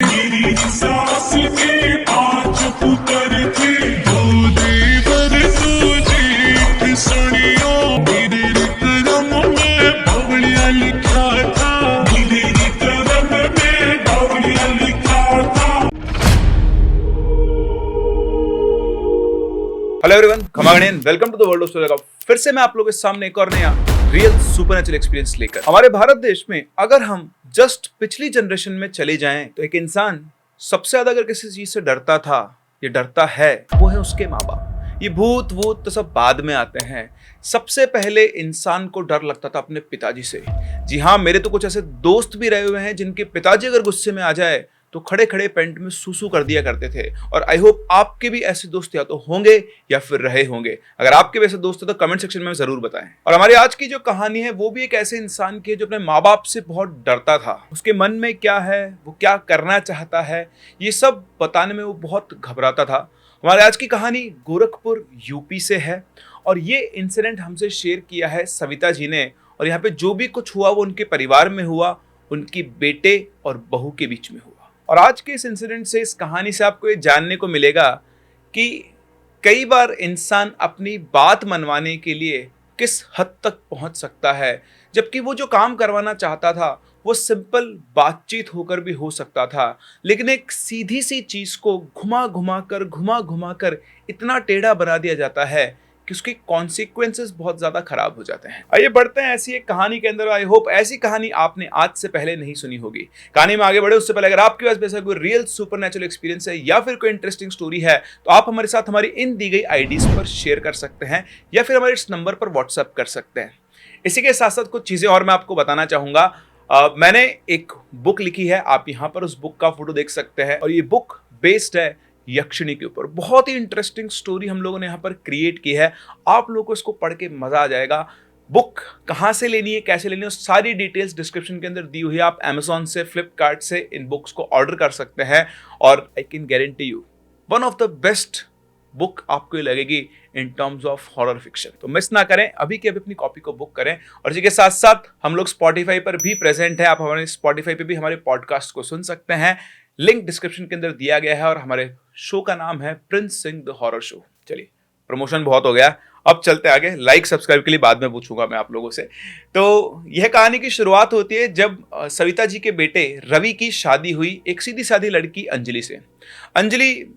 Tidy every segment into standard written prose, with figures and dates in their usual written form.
मेरी सास के 5 पुत्र थे, 2 देवर 2 जेठ सुनियो। मेरे विक्रम में बावड़िया लिखा था, मेरे विक्रम में बावड़िया लिखा था। Hello everyone, come again, welcome to the world of story. फिर से मैं आप लोगों के सामने एक और नया रियल सुपरनैचुरल एक्सपीरियंस लेकर। हमारे भारत देश में अगर हम जस्ट पिछली जनरेशन में चले जाएं तो एक इंसान सबसे ज्यादा अगर किसी चीज से डरता था या डरता है, वो है उसके माँ बाप। ये भूत वूत तो सब बाद में आते हैं। सबसे पहले इंसान को डर लगता था अपने पिताजी से। जी हाँ, मेरे तो कुछ ऐसे दोस्त भी रहे हुए हैं जिनके पिताजी अगर गुस्से में आ जाए तो खड़े खड़े पेंट में सूसू कर दिया करते थे। और आई होप आपके भी ऐसे दोस्त या तो होंगे या फिर रहे होंगे। अगर आपके वैसे दोस्त हैं तो कमेंट सेक्शन में जरूर बताएं। और हमारी आज की जो कहानी है वो भी एक ऐसे इंसान की है जो अपने माँ बाप से बहुत डरता था। उसके मन में क्या है, वो क्या करना चाहता है, ये सब बताने में वो बहुत घबराता था। हमारी आज की कहानी गोरखपुर यूपी से है और ये इंसिडेंट हमसे शेयर किया है सविता जी ने। और यहाँ पे जो भी कुछ हुआ वो उनके परिवार में हुआ, उनकी बेटे और बहू के बीच में हुआ। और आज के इस इंसिडेंट से, इस कहानी से आपको ये जानने को मिलेगा कि कई बार इंसान अपनी बात मनवाने के लिए किस हद तक पहुंच सकता है, जबकि वो जो काम करवाना चाहता था वो सिंपल बातचीत होकर भी हो सकता था। लेकिन एक सीधी सी चीज को घुमा घुमा कर इतना टेढ़ा बना दिया जाता है कि उसके कॉन्सिक्वेंसेस बहुत ज्यादा खराब हो जाते हैं। आइए बढ़ते हैं ऐसी एक कहानी के अंदर। आई होप ऐसी कहानी आपने आज से पहले नहीं सुनी होगी। कहानी में आगे बढ़े उससे पहले अगर आपके पास ऐसा कोई रियल सुपरनैचुरल एक्सपीरियंस है या फिर कोई इंटरेस्टिंग स्टोरी है तो आप हमारे साथ हमारी इन दी गई आईडीज पर शेयर कर सकते हैं या फिर हमारे इस नंबर पर व्हाट्सएप कर सकते हैं। इसी के साथ साथ कुछ चीजें और मैं आपको बताना चाहूंगा। मैंने एक बुक लिखी है, आप यहाँ पर उस बुक का फोटो देख सकते हैं। और ये बुक बेस्ड है यक्षिणी के ऊपर। बहुत ही इंटरेस्टिंग स्टोरी हम लोगों ने यहाँ पर क्रिएट की है। आप लोगों को इसको पढ़ के मजा आ जाएगा। बुक कहाँ से लेनी है, कैसे लेनी है, सारी डिटेल्स डिस्क्रिप्शन के अंदर दी हुई है। आप अमेजॉन से, फ्लिपकार्ट से इन बुक्स को ऑर्डर कर सकते हैं। और I can guarantee you one of the best book आपको ये लगेगी in terms of horror fiction. तो मिस ना करें, अभी के अभी अपनी कॉपी को बुक करें। और इसी के साथ साथ हम लोग स्पॉटिफाई पर भी प्रेजेंट है। आप हमारे स्पॉटिफाई पे भी हमारे पॉडकास्ट को सुन सकते हैं। लिंक डिस्क्रिप्शन के अंदर दिया गया है। और हमारे शो का नाम है Prince Singh the horror show. चलिए, प्रमोशन बहुत हो गया, अब चलते आगे। लाइक सब्सक्राइब के लिए बाद में पूछूंगा मैं आप लोगों से। तो यह कहानी की शुरुआत होती है जब सविता जी के बेटे रवि की शादी हुई एक सीधी सादी लड़की अंजलि से। अंजलि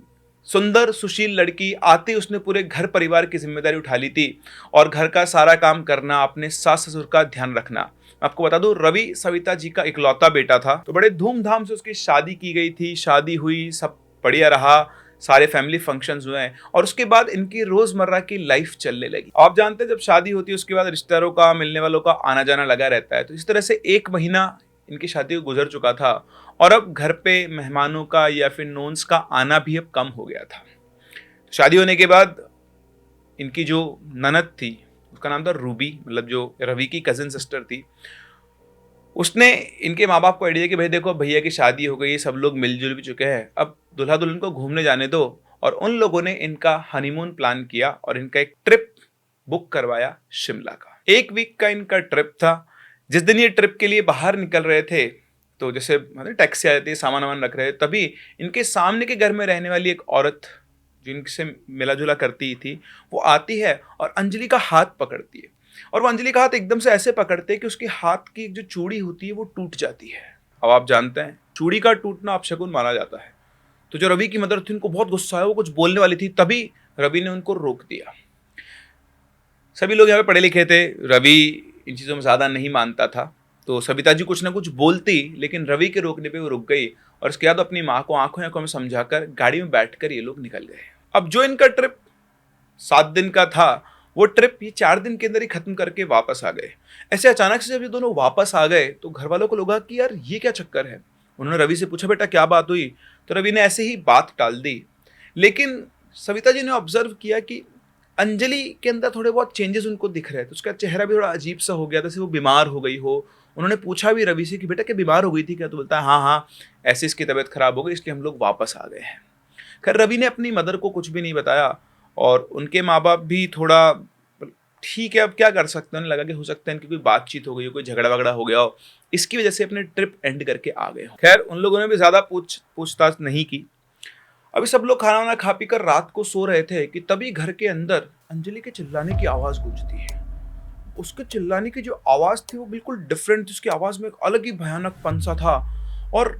सुंदर सुशील लड़की, आते उसने पूरे घर परिवार की जिम्मेदारी उठा ली थी और घर का सारा काम करना, अपने सास ससुर का ध्यान रखना। आपको बता दूं, रवि सविता जी का इकलौता बेटा था। तो बड़े धूमधाम से उसकी शादी की गई थी। शादी हुई, सब बढ़िया रहा, सारे फैमिली फंक्शंस हुए और उसके बाद इनकी रोजमर्रा की लाइफ चलने लगी। आप जानते हैं जब शादी होती है उसके बाद रिश्तेदारों का, मिलने वालों का आना जाना लगा रहता है। तो इस तरह से 1 महीना इनकी शादी को गुजर चुका था और अब घर पे मेहमानों का या फिर नोन्स का आना भी अब कम हो गया था। शादी होने के बाद इनकी जो ननद थी, उसका नाम था रूबी, मतलब जो रवि की कजिन सिस्टर थी, उसने इनके माँ बाप को आइडिया कि भाई देखो, भैया की शादी हो गई, सब लोग मिलजुल भी चुके हैं, अब दुल्हा दुल्हन को घूमने जाने दो। और उन लोगों ने इनका हनीमून प्लान किया और इनका एक ट्रिप बुक करवाया शिमला का। 1 वीक का इनका ट्रिप था। जिस दिन ये ट्रिप के लिए बाहर निकल रहे थे तो जैसे मतलब टैक्सी आ जाती है, सामान वामान रख रहे थे, तभी इनके सामने के घर में रहने वाली एक औरत जिनसे मिला जुला करती थी वो आती है और अंजलि का हाथ पकड़ती है। और वो अंजलि का हाथ एकदम से ऐसे पकड़ते हैं कि उसके हाथ की जो चूड़ी होती है वो टूट जाती है। अब आप जानते हैं चूड़ी का टूटना अपशकुन माना जाता है। तो जो रवि की मदर थी उनको बहुत गुस्सा आया, वो कुछ बोलने वाली थी, तभी रवि ने उनको रोक दिया। सभी लोग यहाँ पे पढ़े लिखे थे, रवि इन चीज़ों में ज़्यादा नहीं मानता था। तो सविता जी कुछ ना कुछ बोलती, लेकिन रवि के रोकने पे वो रुक गई। और उसके बाद अपनी माँ को आंखों में समझाकर गाड़ी में बैठकर ये लोग निकल गए। अब जो इनका ट्रिप 7 दिन का था, वो ट्रिप ये 4 दिन के अंदर ही खत्म करके वापस आ गए। ऐसे अचानक से जब ये दोनों वापस आ गए तो घर वालों को लगा कि यार ये क्या चक्कर है। उन्होंने रवि से पूछा, बेटा क्या बात हुई? तो रवि ने ऐसे ही बात टाल दी। लेकिन सविता जी ने ऑब्जर्व किया कि अंजलि के अंदर थोड़े बहुत चेंजेस उनको दिख रहे थे। उसका चेहरा भी थोड़ा अजीब सा हो गया था, जैसे वो बीमार हो गई हो। उन्होंने पूछा भी रवि से कि बेटा क्या बीमार हो गई थी क्या? तो बोलता है हाँ हाँ, ऐसे इसकी तबीयत खराब हो गई, इसलिए हम लोग वापस आ गए हैं। खैर रवि ने अपनी मदर को कुछ भी नहीं बताया और उनके माँ बाप भी थोड़ा ठीक है, अब क्या कर सकते हैं, उन्हें लगा कि हो सकता है इनकी कोई बातचीत हो गई हो, कोई झगड़ा वगड़ा हो गया हो, इसकी वजह से अपने ट्रिप एंड करके आ गए हो। खैर उन लोगों ने भी ज़्यादा पूछताछ नहीं की। अभी सब लोग खाना वाना खा पी कर रात को सो रहे थे कि तभी घर के अंदर अंजलि के चिल्लाने की आवाज़ गूंजती है। उसके चिल्लाने की जो आवाज़ थी वो बिल्कुल डिफरेंट थी, उसकी आवाज़ में एक अलग ही भयानकपन सा था। और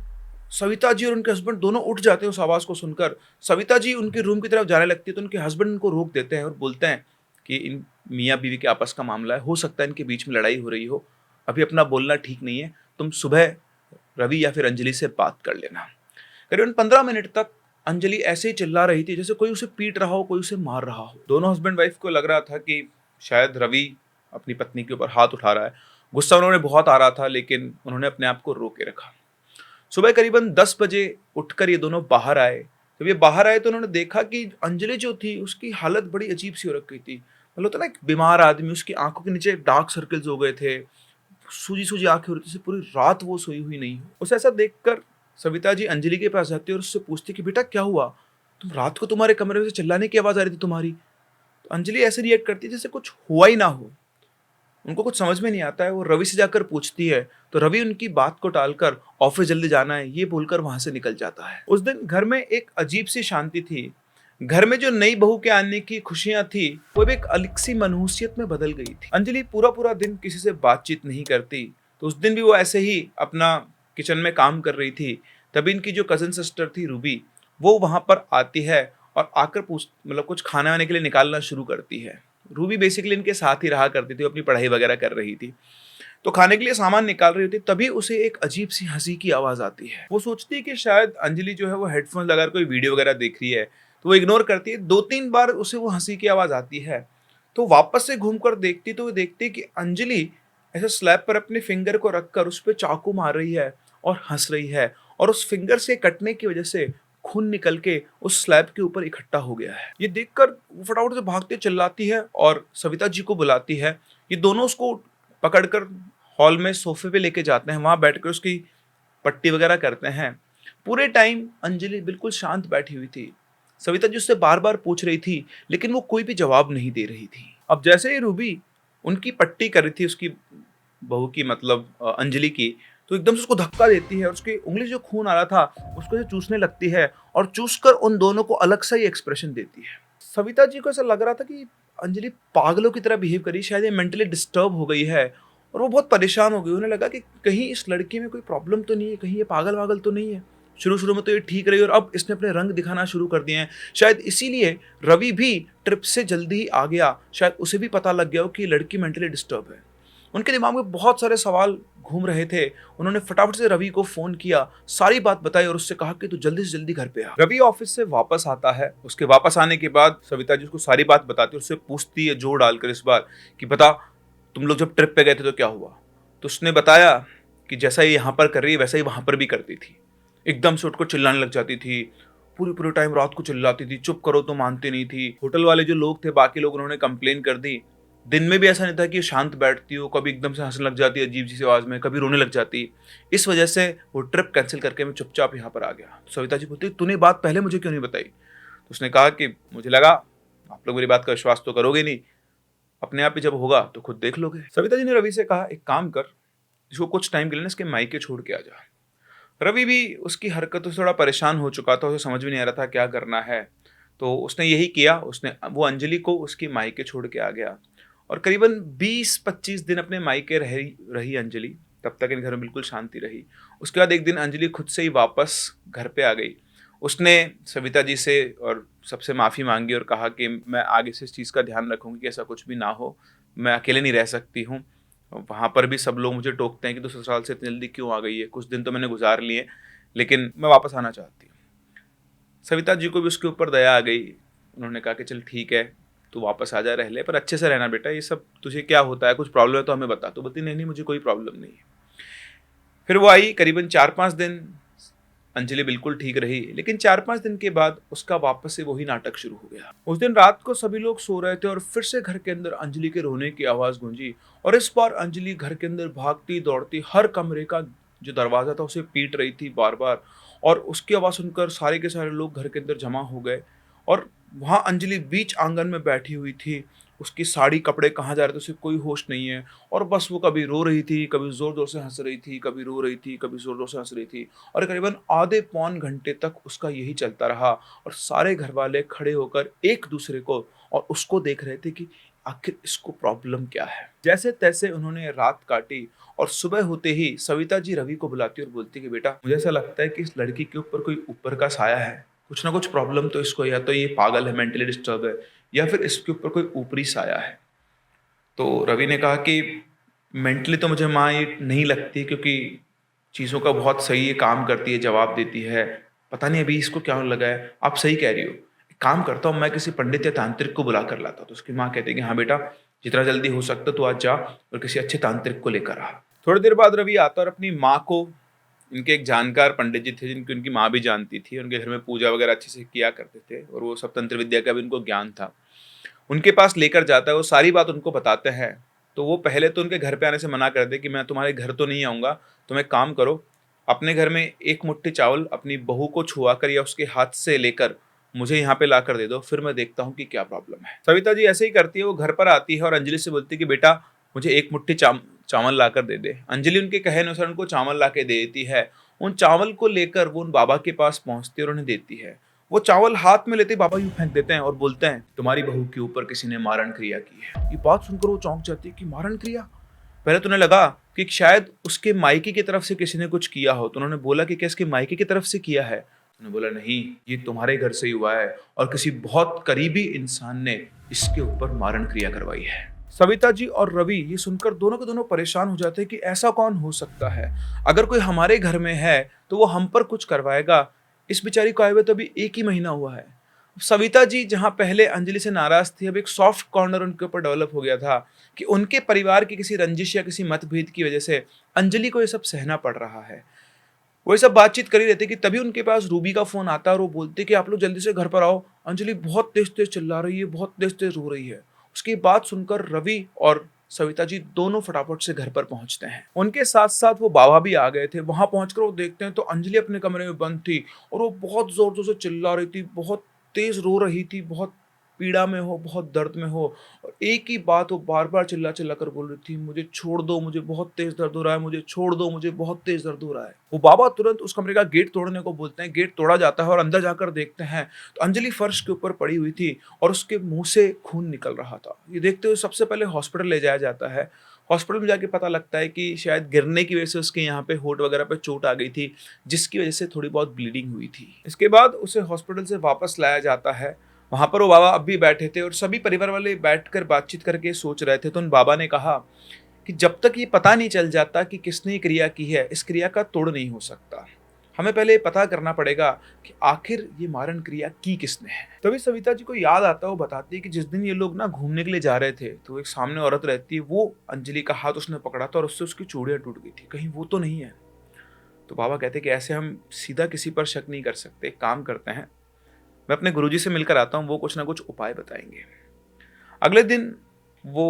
सविता जी और उनके हस्बैंड दोनों उठ जाते हैं उस आवाज़ को सुनकर। सविता जी उनके रूम की तरफ जाने लगती है तो उनके हस्बैंड उनको रोक देते हैं और बोलते हैं कि इन मियाँ बीवी के आपस का मामला है, हो सकता है इनके बीच में लड़ाई हो रही हो, अभी अपना बोलना ठीक नहीं है, तुम सुबह रवि या फिर अंजलि से बात कर लेना। करीबन 15 मिनट तक अंजलि ऐसे ही चिल्ला रही थी जैसे कोई उसे पीट रहा हो, कोई उसे मार रहा हो। दोनों हस्बैंड वाइफ को लग रहा था कि शायद रवि अपनी पत्नी के ऊपर हाथ उठा रहा है। गुस्सा उन्होंने बहुत आ रहा था, लेकिन उन्होंने अपने आप को रोके रखा। सुबह करीबन 10 बजे उठकर ये दोनों बाहर आए। जब ये बाहर आए तो उन्होंने देखा कि अंजलि जो थी उसकी हालत बड़ी अजीब सी हो रखी थी। मतलब होता ना एक बीमार आदमी, उसकी आंखों के नीचे डार्क सर्कल्स हो गए थे, सूजी सूजी आंखें हो रही थी, जैसे पूरी रात वो सोई हुई नहीं हो। उसे ऐसा देखकर सविता जी अंजलि के पास जाती और उससे पूछती कि बेटा क्या हुआ, तुम रात को तुम्हारे कमरे में से चिल्लाने की आवाज आ रही थी तुम्हारी। तो अंजलि ऐसे रिएक्ट करती है जैसे कुछ हुआ ही ना हो। उनको कुछ समझ में नहीं आता है। वो रवि से जाकर पूछती है तो रवि उनकी बात को टालकर ऑफिस जल्दी जाना है ये बोलकर वहां से निकल जाता है। उस दिन घर में एक अजीब सी शांति थी। घर में जो नई बहू के आने की खुशियां थी वो भी एक अलग सी मनहूसियत में बदल गई थी। अंजलि पूरा पूरा दिन किसी से बातचीत नहीं करती, तो उस दिन भी वो ऐसे ही अपना किचन में काम कर रही थी। तभी इनकी जो कजन सिस्टर थी रूबी, वो वहां पर आती है और आकर मतलब कुछ खाने वाने के लिए निकालना शुरू करती है। रूबी बेसिकली इनके साथ ही रहा करती थी, अपनी पढ़ाई वगैरह कर रही थी, तो खाने के लिए सामान निकाल रही होती। तभी उसे एक अजीब सी हंसी की आवाज आती है। वो सोचती है कि शायद अंजलि जो है वो हेडफोन लगाकर कोई वीडियो वगैरह देख रही है, तो वो इग्नोर करती है। 2-3 बार उसे वो हंसी की आवाज आती है, तो वापस से घूमकर देखती तो वो देखती कि अंजलि ऐसे स्लैब पर अपने फिंगर को रखकर उस पर चाकू मार रही है और हंस रही है, और उस फिंगर से कटने की वजह से खून निकल के उस स्लैब के ऊपर इकट्ठा हो गया है। ये देखकर वो फटाफट से भागते चिल्लाती है और सविता जी को बुलाती है। ये दोनों उसको पकड़कर हॉल में सोफे पे लेके जाते हैं, वहां बैठकर उसकी पट्टी वगैरह करते हैं। पूरे टाइम अंजलि बिल्कुल शांत बैठी हुई थी। सविता जी उससे बार बार पूछ रही थी, लेकिन वो कोई भी जवाब नहीं दे रही थी। अब जैसे ही रूबी उनकी पट्टी कर रही थी, उसकी बहू की मतलब अंजलि की, तो एकदम से उसको धक्का देती है और उसकी उंगली जो खून आ रहा था उसको से चूसने लगती है और चूसकर उन दोनों को अलग सा ही एक्सप्रेशन देती है। सविता जी को ऐसा लग रहा था कि अंजलि पागलों की तरह बिहेव करी, शायद ये मेंटली डिस्टर्ब हो गई है, और वो बहुत परेशान हो गई। उन्हें लगा कि कहीं इस लड़की में कोई प्रॉब्लम तो नहीं है, कहीं ये पागल वागल तो नहीं है। शुरू शुरू में तो ये ठीक रही और अब इसने अपने रंग दिखाना शुरू कर दिए हैं। शायद इसीलिए रवि भी ट्रिप से जल्दी ही आ गया, शायद उसे भी पता लग गया हो कि लड़की मेंटली डिस्टर्ब है। उनके दिमाग में बहुत सारे सवाल घूम रहे थे। उन्होंने फटाफट से रवि को फोन किया, सारी बात बताई और उससे कहा कि तू जल्दी से जल्दी घर पे आ। रवि ऑफिस से वापस आता है। उसके वापस आने के बाद सविता जी उसको सारी बात बताती है, उससे पूछती है जोर डालकर इस बार कि बता, तुम लोग जब ट्रिप पे गए थे तो क्या हुआ। तो उसने बताया कि जैसा ये यहाँ पर कर रही है वैसा ही वहां पर भी करती थी। एकदम से उठकर चिल्लाने लग जाती थी, पूरे टाइम रात को चिल्लाती थी, चुप करो तो मानती नहीं थी। होटल वाले जो लोग थे, बाकी लोग, उन्होंने कंप्लेन कर दी। दिन में भी ऐसा नहीं था कि शांत बैठती हो, कभी एकदम से हंसने लग जाती है अजीब सी आवाज में, कभी रोने लग जाती। इस वजह से वो ट्रिप कैंसिल करके मैं चुपचाप यहाँ पर आ गया। तो सविता जी बोलती, तूने बात पहले मुझे क्यों नहीं बताई। तो उसने कहा कि मुझे लगा आप लोग मेरी बात का विश्वास तो करोगे नहीं, अपने आप ही जब होगा तो खुद देख लोगे। सविता जी ने रवि से कहा, एक काम कर, इसको कुछ टाइम के लिए ना इसके मायके छोड़ के आ जा। रवि भी उसकी हरकतों से थोड़ा परेशान हो चुका था, उसे समझ में नहीं आ रहा था क्या करना है। तो उसने यही किया, वो अंजलि को उसकी मायके छोड़ के आ गया और करीबन 20-25 दिन अपने मायके रही अंजलि। तब तक इन घर में बिल्कुल शांति रही। उसके बाद एक दिन अंजलि खुद से ही वापस घर पे आ गई। उसने सविता जी से और सबसे माफ़ी मांगी और कहा कि मैं आगे से इस चीज़ का ध्यान रखूंगी कि ऐसा कुछ भी ना हो, मैं अकेले नहीं रह सकती हूँ। वहाँ पर भी सब लोग मुझे टोकते हैं कि तू ससुराल से इतनी जल्दी क्यों आ गई है, कुछ दिन तो मैंने गुजार लिए, लेकिन मैं वापस आना चाहती हूँ। सविता जी को भी उसके ऊपर दया आ गई। उन्होंने कहा कि चल ठीक है, तू वापस आ जा, रह ले, पर अच्छे से रहना बेटा, ये सब तुझे क्या होता है, कुछ प्रॉब्लम है तो हमें बता। तो बोलती नहीं मुझे कोई प्रॉब्लम नहीं है। फिर वो आई, करीबन 4-5 दिन अंजलि बिल्कुल ठीक रही, लेकिन 4-5 दिन के बाद उसका वापस से वही नाटक शुरू हो गया। उस दिन रात को सभी लोग सो रहे थे और फिर से घर के अंदर अंजलि के रोने की आवाज़ गूंजी, और इस बार अंजलि घर के अंदर भागती दौड़ती हर कमरे का जो दरवाज़ा था उसे पीट रही थी बार बार, और उसकी आवाज़ सुनकर सारे के सारे लोग घर के अंदर जमा हो गए और वहां अंजलि बीच आंगन में बैठी हुई थी, उसकी साड़ी कपड़े कहाँ जा रहे थे उसे कोई होश नहीं है, और बस वो कभी रो रही थी, कभी जोर जोर से हंस रही थी, कभी रो रही थी, कभी जोर जोर से हंस रही थी, और करीबन आधे पौन घंटे तक उसका यही चलता रहा। और सारे घर वाले खड़े होकर एक दूसरे को और उसको देख रहे थे कि आखिर इसको प्रॉब्लम क्या है। जैसे तैसे उन्होंने रात काटी, और सुबह होते ही सविता जी रवि को बुलाती और बोलती कि बेटा, मुझे ऐसा लगता है कि इस लड़की के ऊपर कोई ऊपर का साया है, कुछ ना कुछ प्रॉब्लम तो इसको, या तो ये पागल है, मेंटली डिस्टर्ब है, या फिर इसके ऊपर कोई ऊपरी साया है। तो रवि ने कहा कि मेंटली तो मुझे माँ ये नहीं लगती, क्योंकि चीज़ों का बहुत सही ये काम करती है, जवाब देती है, पता नहीं अभी इसको क्या लगा है। आप सही कह रही हो, एक काम करता हूँ, मैं किसी पंडित या तांत्रिक को बुला कर लाता हूँ। तो उसकी माँ कहती है कि हाँ बेटा, जितना जल्दी हो सकता तो आज जा और किसी अच्छे तांत्रिक को लेकर आ। थोड़ी देर बाद रवि आता और अपनी माँ को, इनके एक जानकार पंडित जी थे जिनकी उनकी माँ भी जानती थी, उनके घर में पूजा वगैरह अच्छे से किया करते थे और वो सब तंत्र विद्या का भी उनको ज्ञान था, उनके पास लेकर जाता है। वो सारी बात उनको बताते हैं। तो वो पहले तो उनके घर पे आने से मना कर दे कि मैं तुम्हारे घर तो नहीं आऊँगा, तुम एक काम करो, अपने घर में एक मुट्ठी चावल अपनी बहू को छुआ कर या उसके हाथ से लेकर मुझे यहाँ पे ला कर दे दो, फिर मैं देखता हूँ कि क्या प्रॉब्लम है। सविता जी ऐसे ही करती है, वो घर पर आती है और अंजलि से बोलती है कि बेटा मुझे एक मुट्ठी चावल ला कर दे दे। अंजलि उनके कहे अनुसार उनको चावल ला के दे देती है। उन चावल को लेकर वो उन बाबा के पास पहुंचती है और उन्हें देती है। वो चावल हाथ में लेते बाबा यूं फेंक देते हैं और बोलते हैं, तुम्हारी बहू के ऊपर किसी ने मारण क्रिया की है। ये बात सुनकर वो चौंक जाती है कि मारण क्रिया। पहले तो उन्हें लगा कि शायद उसके मायके की तरफ से किसी ने कुछ किया हो, तो उन्होंने बोला कि क्या इसके मायके की तरफ से किया है। उन्होंने बोला नहीं, ये तुम्हारे घर से ही हुआ है और किसी बहुत करीबी इंसान ने इसके ऊपर मारण क्रिया करवाई है। सविता जी और रवि ये सुनकर दोनों के दोनों परेशान हो जाते हैं कि ऐसा कौन हो सकता है, अगर कोई हमारे घर में है तो वो हम पर कुछ करवाएगा। इस बेचारी को आए हुए तो अभी 1 ही महीना हुआ है। सविता जी जहां पहले अंजलि से नाराज थी, अब एक सॉफ्ट कॉर्नर उनके ऊपर डेवलप हो गया था कि उनके परिवार की किसी रंजिश या किसी मतभेद की वजह से अंजलि को ये सब सहना पड़ रहा है। वो ये सब बातचीत कर ही रहते कि तभी उनके पास रूबी का फोन आता है और वो बोलते कि आप लोग जल्दी से घर पर आओ, अंजलि बहुत तेज तेज चिल्ला रही है, बहुत तेज तेज रो रही है। उसकी बात सुनकर रवि और सविता जी दोनों फटाफट से घर पर पहुंचते हैं। उनके साथ साथ वो बाबा भी आ गए थे। वहां पहुंचकर वो देखते हैं तो अंजलि अपने कमरे में बंद थी और वो बहुत जोर जोर से चिल्ला रही थी, बहुत तेज रो रही थी, बहुत पीड़ा में हो, बहुत दर्द में हो, और एक ही बात वो बार बार चिल्ला चिल्ला कर बोल रही थी, मुझे छोड़ दो, मुझे बहुत तेज दर्द हो रहा है, मुझे छोड़ दो, मुझे बहुत तेज दर्द हो रहा है। वो बाबा तुरंत उस कमरे का गेट तोड़ने को बोलते हैं। गेट तोड़ा जाता है और अंदर जाकर देखते हैं तो अंजलि फर्श के ऊपर पड़ी हुई थी और उसके मुंह से खून निकल रहा था। ये देखते हुए सबसे पहले हॉस्पिटल ले जाया जाता है। हॉस्पिटल में जाके पता लगता है कि शायद गिरने की वजह से उसके यहाँ पे होंठ वगैरह पे चोट आ गई थी, जिसकी वजह से थोड़ी बहुत ब्लीडिंग हुई थी। इसके बाद उसे हॉस्पिटल से वापस लाया जाता है। वहां पर वो बाबा अब भी बैठे थे और सभी परिवार वाले बैठकर बातचीत करके सोच रहे थे। तो उन बाबा ने कहा कि जब तक ये पता नहीं चल जाता कि किसने ये क्रिया की है, इस क्रिया का तोड़ नहीं हो सकता। हमें पहले ये पता करना पड़ेगा कि आखिर ये मारण क्रिया की किसने है। तभी सविता जी को याद आता है, वो बताती है कि जिस दिन ये लोग ना घूमने के लिए जा रहे थे तो एक सामने औरत रहती है, वो अंजलि का हाथ उसने पकड़ा था और उससे उसकी चूड़ियां टूट गई थी, कहीं वो तो नहीं है। तो बाबा कहते कि ऐसे हम सीधा किसी पर शक नहीं कर सकते, एक काम करते हैं, मैं अपने गुरुजी से मिलकर आता हूँ, वो कुछ ना कुछ उपाय बताएंगे। अगले दिन वो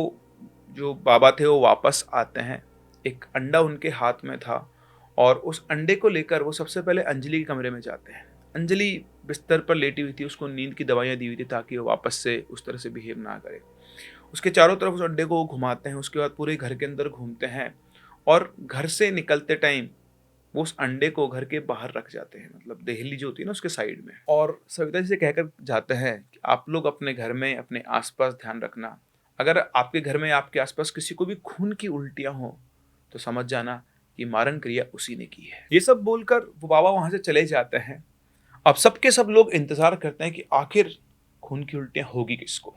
जो बाबा थे वो वापस आते हैं। एक अंडा उनके हाथ में था और उस अंडे को लेकर वो सबसे पहले अंजलि के कमरे में जाते हैं। अंजलि बिस्तर पर लेटी हुई थी, उसको नींद की दवाइयाँ दी हुई थी ताकि वो वापस से उस तरह से बिहेव ना करे। उसके चारों तरफ उस अंडे को घुमाते हैं। उसके बाद पूरे घर के अंदर घूमते हैं और घर से निकलते टाइम वो उस अंडे को घर के बाहर रख जाते हैं, मतलब देहली जो होती है ना उसके साइड में। और सविता जी से कहकर जाते हैं कि आप लोग अपने घर में अपने आसपास ध्यान रखना, अगर आपके घर में आपके आसपास किसी को भी खून की उल्टियां हो तो समझ जाना कि मारण क्रिया उसी ने की है। ये सब बोलकर वो बाबा वहां से चले जाते हैं। अब सबके सब लोग इंतजार करते हैं कि आखिर खून की उल्टियां होगी किसको।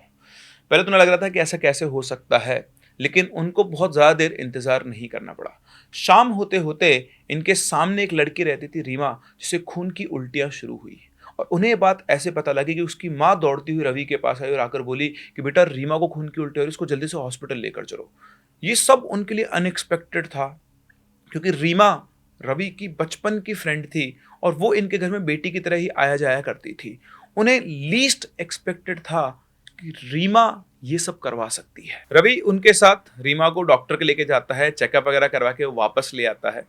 पहले तो उन्हें लग रहा था कि ऐसा कैसे हो सकता है, लेकिन उनको बहुत ज़्यादा देर इंतज़ार नहीं करना पड़ा। शाम होते होते इनके सामने एक लड़की रहती थी रीमा, जिसे खून की उल्टियाँ शुरू हुई और उन्हें ये बात ऐसे पता लगी कि उसकी माँ दौड़ती हुई रवि के पास आई और आकर बोली कि बेटा रीमा को खून की उल्टी और इसको जल्दी से हॉस्पिटल लेकर चलो। ये सब उनके लिए अनएक्सपेक्टेड था, क्योंकि रीमा रवि की बचपन की फ्रेंड थी और वो इनके घर में बेटी की तरह ही आया जाया करती थी। उन्हें लीस्ट एक्सपेक्टेड था कि रीमा ये सब करवा सकती है। रवि उनके साथ रीमा को डॉक्टर के लेके जाता है, चेकअप वगैरह करवा के वो वापस ले आता है।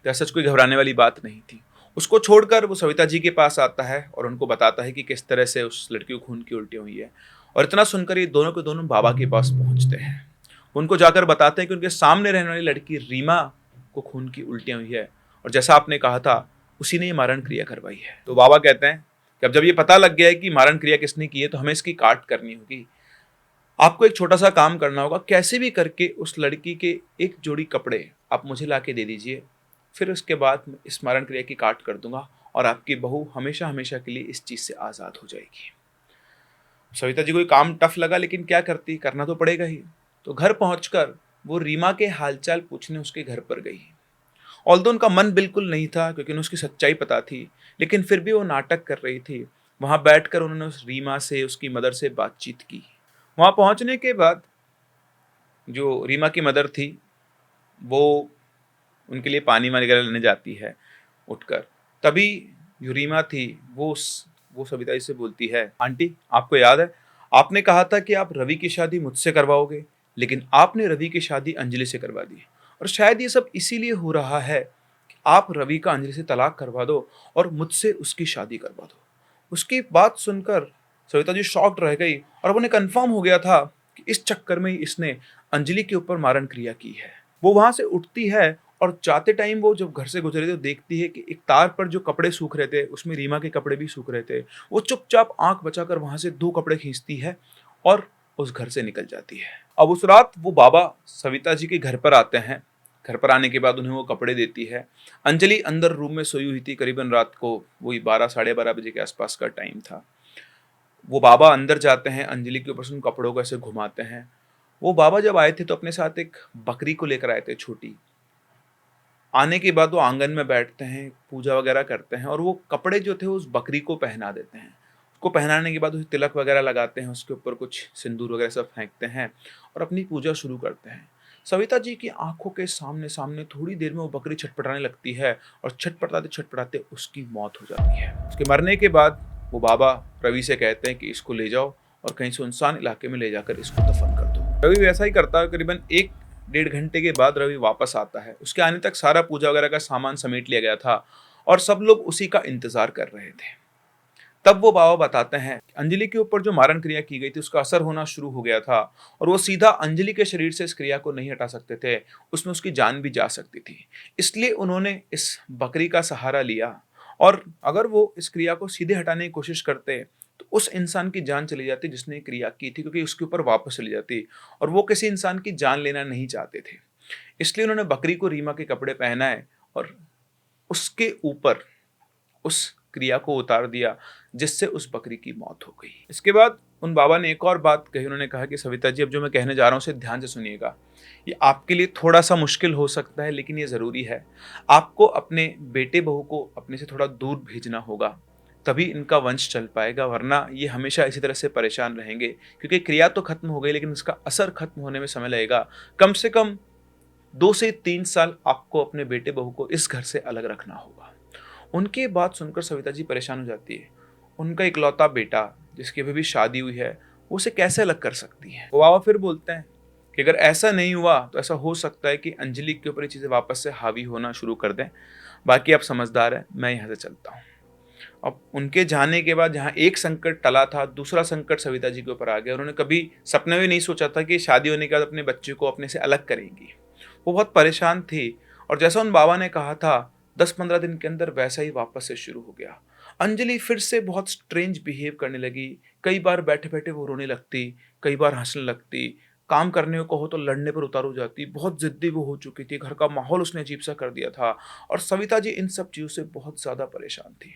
तो ऐसा कोई घबराने वाली बात नहीं थी। उसको छोड़कर वो सविता जी के पास आता है और उनको बताता है कि किस तरह से उस लड़की को खून की उल्टी हुई है। और इतना सुनकर ये दोनों के दोनों बाबा के पास पहुंचते हैं। उनको जाकर बताते हैं कि उनके सामने रहने वाली लड़की रीमा को खून की उल्टियां हुई है और जैसा आपने कहा था उसी ने ये मारण क्रिया करवाई है। तो बाबा कहते हैं कि अब जब ये पता लग गया है कि मारण क्रिया किसने की है तो हमें इसकी काट करनी होगी। आपको एक छोटा सा काम करना होगा, कैसे भी करके उस लड़की के एक जोड़ी कपड़े आप मुझे ला के दे दीजिए, फिर उसके बाद मैं इस मारण क्रिया की काट कर दूंगा और आपकी बहू हमेशा हमेशा के लिए इस चीज से आजाद हो जाएगी। सविता जी को ये काम टफ लगा लेकिन क्या करती, करना तो पड़ेगा ही। तो घर पहुंचकर वो रीमा के हालचाल पूछने उसके घर पर गई। ऑल्दो उनका मन बिल्कुल नहीं था क्योंकि उन्हें उसकी सच्चाई पता थी, लेकिन फिर भी वो नाटक कर रही थी। वहां बैठकर उन्होंने उस रीमा से, उसकी मदर से बातचीत की। वहां पहुंचने के बाद जो रीमा की मदर थी वो उनके लिए पानी वगैरह लेने जाती है उठकर। तभी जो रीमा थी वो सविता जी से बोलती है, आंटी आपको याद है आपने कहा था कि आप रवि की शादी मुझसे करवाओगे, लेकिन आपने रवि की शादी अंजलि से करवा दी और शायद ये सब इसीलिए हो रहा है कि आप रवि का अंजलि से तलाक करवा दो और मुझसे उसकी शादी करवा दो। उसकी बात सुनकर सविता जी शॉक्ड रह गई और अब उन्हें कंफर्म हो गया था कि इस चक्कर में ही इसने अंजलि के ऊपर मारण क्रिया की है। वो वहां से उठती है और जाते टाइम वो जब घर से गुजरे तो देखती है कि एक तार पर जो कपड़े सूख रहे थे उसमें रीमा के कपड़े भी सूख रहे थे। वो चुपचाप आंख बचाकर वहां से 2 कपड़े खींचती है और उस घर से निकल जाती है। अब उस रात वो बाबा सविता जी के घर पर आते हैं। घर पर आने के बाद उन्हें वो कपड़े देती है। अंजलि अंदर रूम में सोई हुई थी, करीबन रात को वही 12 साढ़े 12 बजे के आसपास का टाइम था। वो बाबा अंदर जाते हैं, अंजलि के ऊपर से उन कपड़ों को ऐसे घुमाते हैं। वो बाबा जब आए थे तो अपने साथ एक बकरी को लेकर आए थे छोटी। आने के बाद वो आंगन में बैठते हैं, पूजा वगैरह करते हैं और वो कपड़े जो थे उस बकरी को पहना देते हैं। उसको पहनाने के बाद उसे तिलक वगैरह लगाते हैं, उसके ऊपर कुछ सिंदूर वगैरह सब फेंकते हैं और अपनी पूजा शुरू करते हैं। सविता जी की आंखों के सामने सामने थोड़ी देर में वो बकरी छटपटाने लगती है और छटपटाते छटपटाते उसकी मौत हो जाती है। उसके मरने के बाद वो बाबा रवि से कहते हैं कि इसको ले जाओ और कहीं सुनसान इलाके में ले जाकर इसको दफन कर दो। रवि वैसा ही करता है। करीबन 1-1.5 घंटे के बाद रवि वापस आता है। उसके आने तक सारा पूजा वगैरह का सामान समेट लिया गया था और सब लोग उसी का इंतजार कर रहे थे। तब वो बाबा बताते हैं अंजलि के ऊपर जो मारण क्रिया की गई थी उसका असर होना शुरू हो गया था और वो सीधा अंजलि के शरीर से इस क्रिया को नहीं हटा सकते थे, उसमें उसकी जान भी जा सकती थी। इसलिए उन्होंने इस बकरी का सहारा लिया और अगर वो इस क्रिया को सीधे हटाने की कोशिश करते तो उस इंसान की जान चली जाती जिसने क्रिया की थी, क्योंकि उसके ऊपर वापस चली जाती और वो किसी इंसान की जान लेना नहीं चाहते थे। इसलिए उन्होंने बकरी को रीमा के कपड़े पहनाए और उसके ऊपर उस क्रिया को उतार दिया जिससे उस बकरी की मौत हो गई। इसके बाद उन बाबा ने एक और बात कही। उन्होंने कहा कि सविता जी अब जो मैं कहने जा रहा हूँ उसे ध्यान से सुनिएगा। ये आपके लिए थोड़ा सा मुश्किल हो सकता है लेकिन ये ज़रूरी है। आपको अपने बेटे बहू को अपने से थोड़ा दूर भेजना होगा, तभी इनका वंश चल पाएगा, वरना ये हमेशा इसी तरह से परेशान रहेंगे। क्योंकि क्रिया तो खत्म हो गई लेकिन इसका असर खत्म होने में समय लगेगा। कम से कम 2 से 3 साल आपको अपने बेटे बहू को इस घर से अलग रखना होगा। उनकी बात सुनकर सविता जी परेशान हो जाती है। उनका इकलौता बेटा जिसकी अभी भी शादी हुई है वो उसे कैसे अलग कर सकती है। वो बाबा फिर बोलते हैं कि अगर ऐसा नहीं हुआ तो ऐसा हो सकता है कि अंजलि के ऊपर ये चीज़ें वापस से हावी होना शुरू कर दें। बाकी आप समझदार हैं, मैं यहाँ से चलता हूँ। अब उनके जाने के बाद जहाँ एक संकट टला था, दूसरा संकट सविता जी के ऊपर आ गया। उन्होंने कभी सपने में नहीं सोचा था कि शादी होने के बाद अपने बच्चे को अपने से अलग करेंगी। वो बहुत परेशान थी और जैसा उन बाबा ने कहा था 10-15 दिन के अंदर वैसा ही वापस से शुरू हो गया। अंजलि फिर से बहुत स्ट्रेंज बिहेव करने लगी। कई बार बैठे बैठे वो रोने लगती, कई बार हंसने लगती, काम करने को कहो तो लड़ने पर उतार हो जाती। बहुत जिद्दी वो हो चुकी थी, घर का माहौल उसने अजीब सा कर दिया था और सविता जी इन सब चीज़ों से बहुत ज़्यादा परेशान थी।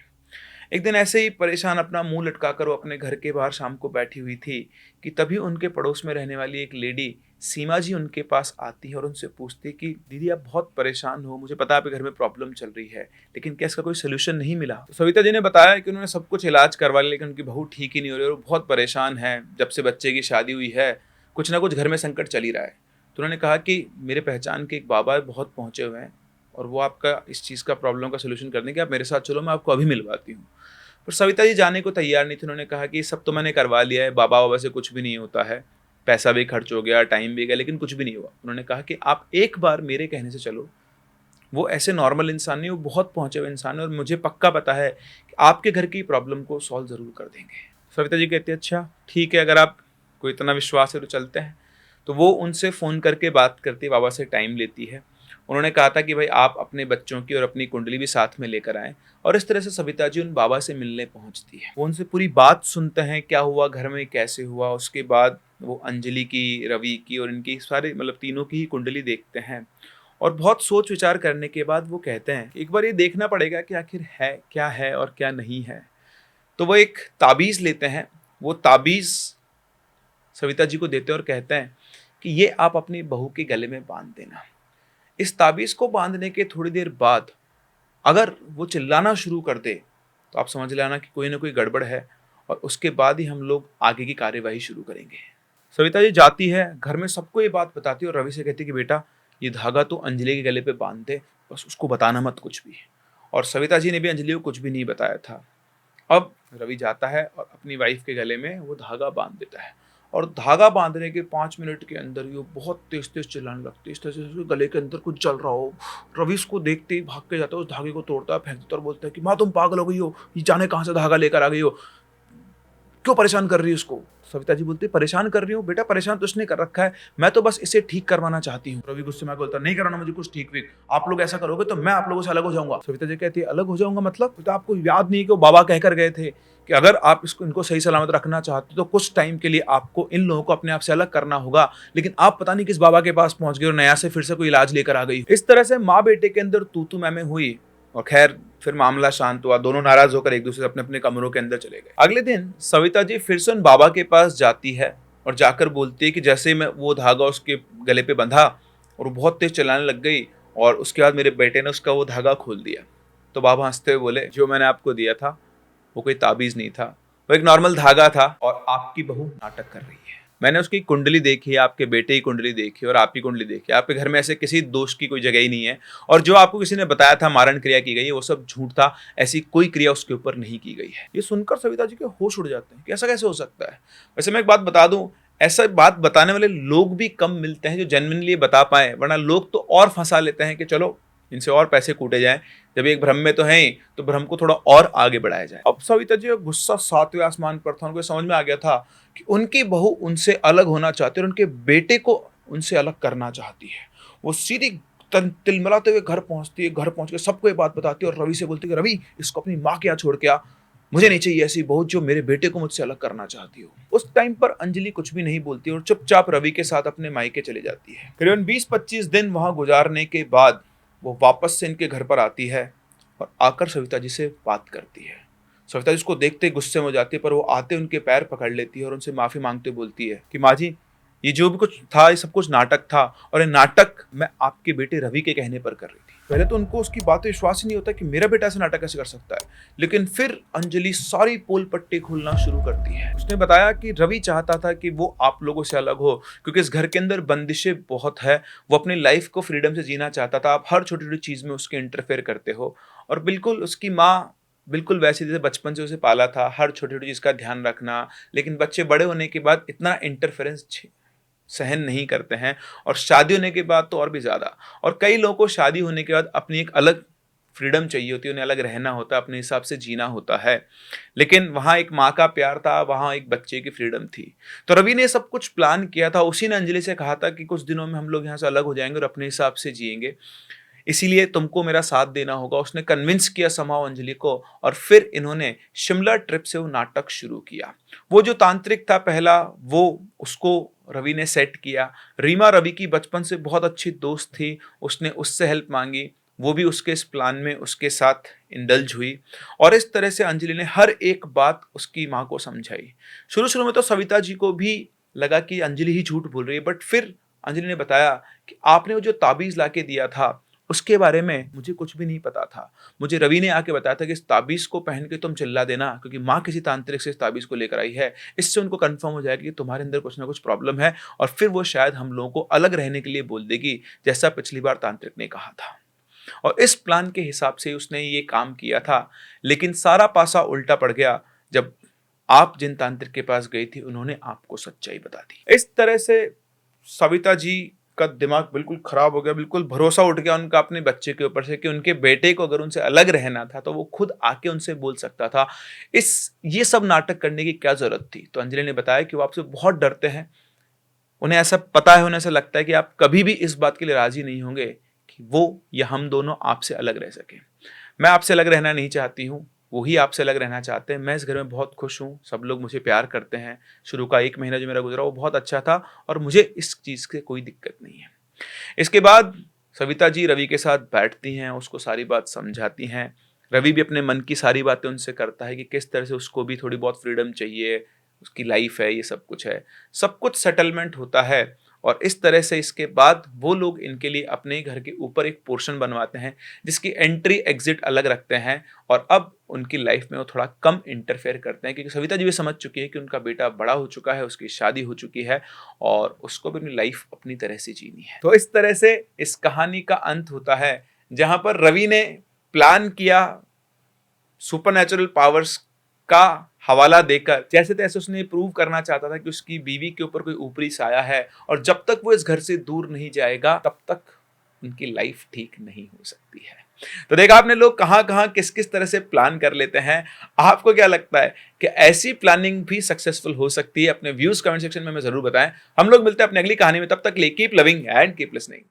एक दिन ऐसे ही परेशान अपना मुंह लटकाकर वो अपने घर के बाहर शाम को बैठी हुई थी कि तभी उनके पड़ोस में रहने वाली एक लेडी सीमा जी उनके पास आती है और उनसे पूछती कि दीदी आप बहुत परेशान हो, मुझे पता है आपके घर में प्रॉब्लम चल रही है, लेकिन क्या इसका कोई सोल्यूशन नहीं मिला। तो सविता जी ने बताया कि उन्होंने सब कुछ इलाज करवा लिया लेकिन उनकी बहू ठीक ही नहीं हो रही और वो बहुत परेशान है। जब से बच्चे की शादी हुई है कुछ ना कुछ घर में संकट चल ही रहा है। तो उन्होंने कहा कि मेरे पहचान के एक बाबा बहुत पहुँचे हुए हैं और वो आपका इस चीज़ का प्रॉब्लम का सोल्यूशन करने के, आप मेरे साथ चलो, मैं आपको अभी मिलवाती हूँ। पर सविता जी जाने को तैयार नहीं थी। उन्होंने कहा कि सब तो मैंने करवा लिया है, बाबा बाबा से कुछ भी नहीं होता है, पैसा भी खर्च हो गया, टाइम भी गया, लेकिन कुछ भी नहीं हुआ। उन्होंने कहा कि आप एक बार मेरे कहने से चलो वो ऐसे नॉर्मल इंसान नहीं, वो बहुत पहुंचे हुए इंसान है और मुझे पक्का पता है कि आपके घर की प्रॉब्लम को सॉल्व ज़रूर कर देंगे। सविता जी कहती है अच्छा ठीक है, अगर आप को इतना विश्वास है तो चलते हैं। तो वो उनसे फ़ोन करके बात करती है, बाबा से टाइम लेती है। उन्होंने कहा था कि भाई आप अपने बच्चों की और अपनी कुंडली भी साथ में लेकर आएँ, और इस तरह से सविता जी उन बाबा से मिलने पहुंचती है। वो उनसे पूरी बात सुनते हैं, क्या हुआ घर में, कैसे हुआ। उसके बाद वो अंजलि की, रवि की और इनकी सारे मतलब तीनों की ही कुंडली देखते हैं, और बहुत सोच विचार करने के बाद वो कहते हैं एक बार ये देखना पड़ेगा कि आखिर है क्या है और क्या नहीं है। तो वो एक ताबीज़ लेते हैं, वो ताबीज़ सविता जी को देते हैं और कहते हैं कि ये आप अपनी बहू के गले में बांध देना। इस ताबीज़ को बांधने के थोड़ी देर बाद अगर वो चिल्लाना शुरू कर दे तो आप समझ लेना कि कोई ना कोई गड़बड़ है, और उसके बाद ही हम लोग आगे की कार्यवाही शुरू करेंगे। सविता जी जाती है, घर में सबको ये बात बताती है और रवि से कहती है कि बेटा ये धागा तो अंजलि के गले पे बांध दे, बस उसको बताना मत कुछ भी। और सविता जी ने भी अंजलि को कुछ भी नहीं बताया था। अब रवि जाता है और अपनी वाइफ के गले में वो धागा बांध देता है, और धागा बांधने के 5 मिनट के अंदर ही वो बहुत तेज तेज चिल्लाने लगती है, इस तरह से उसके गले के अंदर कुछ चल रहा हो। रवि उसको देखते ही भाग के जाता है, उस धागे को तोड़ता है, फेंक देता है और बोलता है कि माँ तुम पागल हो गई हो, ये जाने कहाँ से धागा लेकर आ गई हो, क्यों परेशान कर रही है उसको। सविता जी बोलती है परेशान कर रही हूँ बेटा, परेशान तो उसने कर रखा है, मैं तो बस इसे ठीक करवाना चाहती हूँ। रवि गुस्से में बोलता है नहीं कराना मुझे कुछ ठीक भी, आप लोग ऐसा करोगे तो मैं आप लोगों से अलग हो जाऊंगा। सविता जी कहती है अलग हो जाऊंगा मतलब, तो आपको याद नहीं कि वो बाबा कहकर गए थे कि अगर आप इनको सही सलामत रखना चाहते हो तो कुछ टाइम के लिए आपको इन लोगों को अपने आप से अलग करना होगा। लेकिन आप पता नहीं किस बाबा के पास पहुंच गए और नया से फिर से कोई इलाज लेकर आ गई। इस तरह से माँ बेटे के अंदर तू मैं हुई, और खैर फिर मामला शांत हुआ, दोनों नाराज होकर एक दूसरे से अपने अपने कमरों के अंदर चले गए। अगले दिन सविता जी फिर से उन बाबा के पास जाती है और जाकर बोलती है कि जैसे मैं वो धागा उसके गले पे बंधा और वो बहुत तेज चलाने लग गई, और उसके बाद मेरे बेटे ने उसका वो धागा खोल दिया। तो बाबा हंसते हुए बोले जो मैंने आपको दिया था वो कोई ताबीज नहीं था, वो एक नॉर्मल धागा था, और आपकी बहू नाटक कर रही है। मैंने उसकी कुंडली देखी, आपके बेटे की कुंडली देखी और आपकी कुंडली देखी, आपके घर में ऐसे किसी दोष की कोई जगह ही नहीं है, और जो आपको किसी ने बताया था मारण क्रिया की गई है वो सब झूठ था, ऐसी कोई क्रिया उसके ऊपर नहीं की गई है। ये सुनकर सविता जी के होश उड़ जाते हैं कि ऐसा कैसे हो सकता है। वैसे मैं एक बात बता दूं, ऐसा बात बताने वाले लोग भी कम मिलते हैं जो जेन्युइनली बता पाए, वरना लोग तो और फंसा लेते हैं कि चलो इनसे और पैसे कूटे जाएं, जब एक भ्रम में तो है ही तो भ्रम को थोड़ा और आगे बढ़ाया जाए। अब सविता जी का गुस्सा 7वें आसमान पर था, उनको समझ में आ गया था कि उनकी बहू उनसे अलग होना चाहती है और उनके बेटे को उनसे अलग करना चाहती है। वो सीधी तिलमिलाते हुए घर पहुंचती है, घर पहुंच के सबको ये बात बताती है और रवि से बोलती है कि रवि इसको अपनी माँ के यहाँ छोड़ के आ, मुझे नहीं चाहिए ऐसी बहू जो मेरे बेटे को मुझसे अलग करना चाहती हो। उस टाइम पर अंजलि कुछ भी नहीं बोलती और चुपचाप रवि के साथ अपने मायके चली जाती है। करीबन 20-25 दिन वहां गुजारने के बाद वो वापस से इनके घर पर आती है और आकर सविता जी से बात करती है। सविता जी उसको देखते ही गुस्से में हो जाती है, पर वो आते उनके पैर पकड़ लेती है और उनसे माफ़ी मांगते बोलती है कि माँ जी ये जो भी कुछ था ये सब कुछ नाटक था, और ये नाटक मैं आपके बेटे रवि के कहने पर कर रही थी। पहले तो उनको उसकी बात पे विश्वास ही नहीं होता कि मेरा बेटा ऐसा नाटक कैसे कर सकता है, लेकिन फिर अंजलि सारी पोल पट्टी खोलना शुरू करती है। उसने बताया कि रवि चाहता था कि वो आप लोगों से अलग हो, क्योंकि इस घर के अंदर बंदिशें बहुत है, वो अपनी लाइफ को फ्रीडम से जीना चाहता था। आप हर छोटी छोटी चीज़ में उसके इंटरफेयर करते हो, और बिल्कुल उसकी माँ बिल्कुल वैसे जैसे बचपन से उसे पाला था, हर छोटी छोटी चीज़ का ध्यान रखना, लेकिन बच्चे बड़े होने के बाद इतना इंटरफेरेंस सहन नहीं करते हैं, और शादी होने के बाद तो और भी ज़्यादा। और कई लोगों को शादी होने के बाद अपनी एक अलग फ्रीडम चाहिए होती है, उन्हें अलग रहना होता है, अपने हिसाब से जीना होता है, लेकिन वहाँ एक माँ का प्यार था, वहाँ एक बच्चे की फ्रीडम थी। तो रवि ने सब कुछ प्लान किया था, उसी ने अंजलि से कहा था कि कुछ दिनों में हम लोग यहाँ से अलग हो जाएंगे और अपने हिसाब से जिएंगे, इसीलिए तुमको मेरा साथ देना होगा। उसने कन्विंस किया समाओ अंजलि को, और फिर इन्होंने शिमला ट्रिप से वो नाटक शुरू किया। वो जो तांत्रिक था पहला, वो उसको रवि ने सेट किया। रीमा रवि की बचपन से बहुत अच्छी दोस्त थी, उसने उससे हेल्प मांगी, वो भी उसके इस प्लान में उसके साथ इंडल्ज हुई, और इस तरह से अंजलि ने हर एक बात उसकी माँ को समझाई। शुरू शुरू में तो सविता जी को भी लगा कि अंजलि ही झूठ बोल रही है, बट फिर अंजलि ने बताया कि आपने वो जो ताबीज़ ला के दिया था उसके बारे में मुझे कुछ भी नहीं पता था। मुझे रवि ने आके बताया था कि इस ताबीज़ को पहन के तुम चिल्ला देना, क्योंकि माँ किसी तांत्रिक से इस ताबीज़ को लेकर आई है, इससे उनको कंफर्म हो जाएगा कि तुम्हारे अंदर कुछ ना कुछ प्रॉब्लम है, और फिर वो शायद हम लोगों को अलग रहने के लिए बोल देगी, जैसा पिछली बार तांत्रिक ने कहा था। और इस प्लान के हिसाब से उसने ये काम किया था, लेकिन सारा पासा उल्टा पड़ गया जब आप जिन तांत्रिक के पास गई थी उन्होंने आपको सच्चाई बता दी। इस तरह से सविता जी का दिमाग बिल्कुल खराब हो गया, बिल्कुल भरोसा उठ गया उनका अपने बच्चे के ऊपर से कि उनके बेटे को अगर उनसे अलग रहना था तो वो खुद आके उनसे बोल सकता था। ये सब नाटक करने की क्या ज़रूरत थी? तो अंजलि ने बताया कि वो आपसे बहुत डरते हैं। उन्हें ऐसा पता है, उन्हें ऐसा लगता है कि आप कभी भी इस बात के लिए राज़ी नहीं होंगे कि वो या हम दोनों आपसे अलग रह सकें। मैं आपसे अलग रहना नहीं चाहती हूँ, वो ही आपसे अलग रहना चाहते हैं। मैं इस घर में बहुत खुश हूँ, सब लोग मुझे प्यार करते हैं। शुरू का 1 महीना जो मेरा गुज़रा वो बहुत अच्छा था और मुझे इस चीज़ से कोई दिक्कत नहीं है। इसके बाद सविता जी रवि के साथ बैठती हैं, उसको सारी बात समझाती हैं। रवि भी अपने मन की सारी बातें उनसे करता है कि किस तरह से उसको भी थोड़ी बहुत फ्रीडम चाहिए, उसकी लाइफ है, ये सब कुछ है। सब कुछ सेटलमेंट होता है और इस तरह से इसके बाद वो लोग इनके लिए अपने ही घर के ऊपर एक पोर्शन बनवाते हैं जिसकी एंट्री एग्जिट अलग रखते हैं और अब उनकी लाइफ में वो थोड़ा कम इंटरफेयर करते हैं क्योंकि सविता जी भी समझ चुकी है कि उनका बेटा बड़ा हो चुका है, उसकी शादी हो चुकी है और उसको भी अपनी लाइफ अपनी तरह से जीनी है। तो इस तरह से इस कहानी का अंत होता है जहां पर रवि ने प्लान किया सुपरनैचुरल पावर्स का हवाला देकर, जैसे तैसे उसने प्रूव करना चाहता था कि उसकी बीवी के ऊपर कोई ऊपरी साया है और जब तक वो इस घर से दूर नहीं जाएगा तब तक उनकी लाइफ ठीक नहीं हो सकती है। तो देखा आपने लोग कहां कहां किस किस तरह से प्लान कर लेते हैं। आपको क्या लगता है कि ऐसी प्लानिंग भी सक्सेसफुल हो सकती है? अपने व्यूज कमेंट सेक्शन में हमें जरूर बताएं। हम लोग मिलते हैं अपनी अगली कहानी में, तब तक keep loving and keep listening.